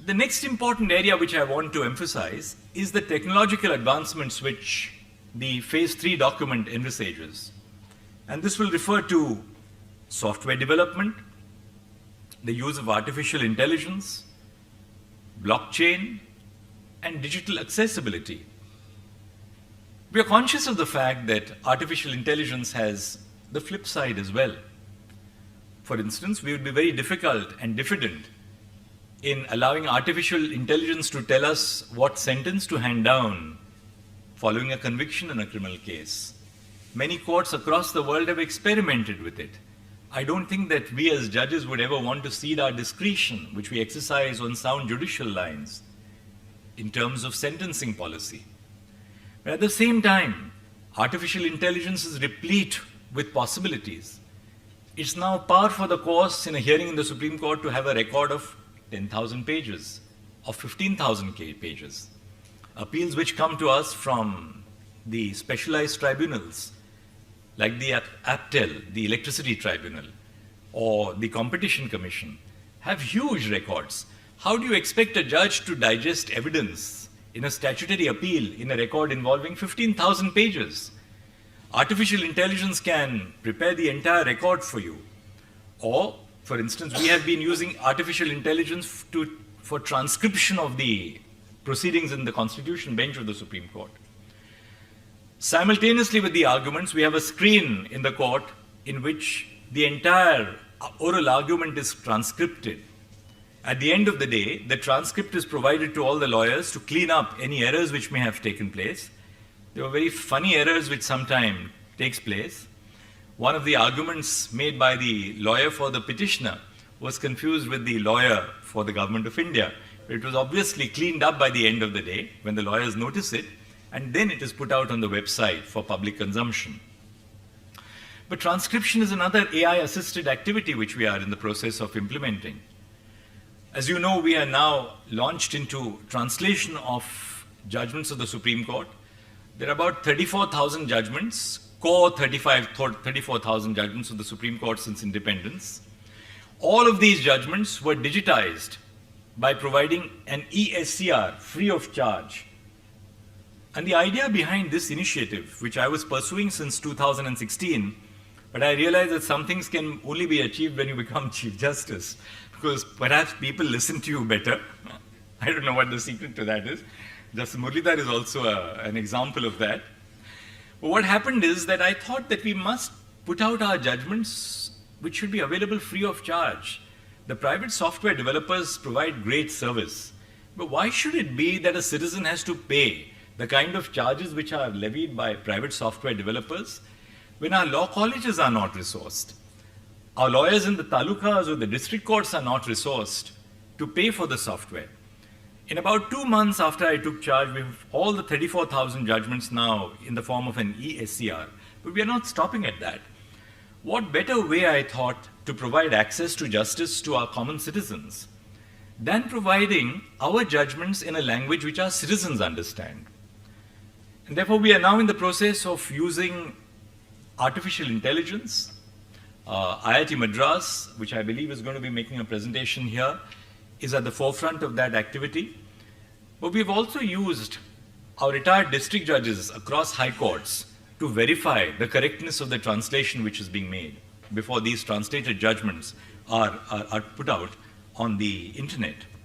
The next important area which I want to emphasize is the technological advancements which the Phase 3 document envisages. And this will refer to software development, the use of artificial intelligence, blockchain, and digital accessibility. We are conscious of the fact that artificial intelligence has the flip side as well. For instance, we would be very difficult and diffident in allowing artificial intelligence to tell us what sentence to hand down following a conviction in a criminal case. Many courts across the world have experimented with it. I don't think that we as judges would ever want to cede our discretion, which we exercise on sound judicial lines, in terms of sentencing policy. But at the same time, artificial intelligence is replete with possibilities. It's now par for the course in a hearing in the Supreme Court to have a record of 10,000 pages or 15,000 pages. Appeals which come to us from the specialized tribunals, like the APTEL, the Electricity Tribunal, or the Competition Commission, have huge records. How do you expect a judge to digest evidence in a statutory appeal in a record involving 15,000 pages? Artificial intelligence can prepare the entire record for you. Or, for instance, we have been using artificial intelligence for transcription of the proceedings in the Constitution bench of the Supreme Court. Simultaneously with the arguments, we have a screen in the court in which the entire oral argument is transcripted. At the end of the day, the transcript is provided to all the lawyers to clean up any errors which may have taken place. There were very funny errors which sometimes takes place. One of the arguments made by the lawyer for the petitioner was confused with the lawyer for the government of India. It was obviously cleaned up by the end of the day when the lawyers notice it, and then it is put out on the website for public consumption. But transcription is another AI-assisted activity which we are in the process of implementing. As you know, we are now launched into translation of judgments of the Supreme Court. There are about 34,000 judgments, core 34,000 judgments of the Supreme Court since independence. All of these judgments were digitized by providing an ESCR free of charge. And the idea behind this initiative, which I was pursuing since 2016, but I realized that some things can only be achieved when you become Chief Justice, because perhaps people listen to you better. I don't know what the secret to that is. Justice Muralidhar is also an example of that. But what happened is that I thought that we must put out our judgments which should be available free of charge. The private software developers provide great service. But why should it be that a citizen has to pay the kind of charges which are levied by private software developers when our law colleges are not resourced? Our lawyers in the talukas or the district courts are not resourced to pay for the software. In about 2 months after I took charge, we have all the 34,000 judgments now in the form of an ESCR. But we are not stopping at that. What better way, I thought, to provide access to justice to our common citizens than providing our judgments in a language which our citizens understand? And therefore, we are now in the process of using artificial intelligence. IIT Madras, which I believe is going to be making a presentation here, is at the forefront of that activity. But we've also used our retired district judges across high courts to verify the correctness of the translation which is being made before these translated judgments are put out on the internet.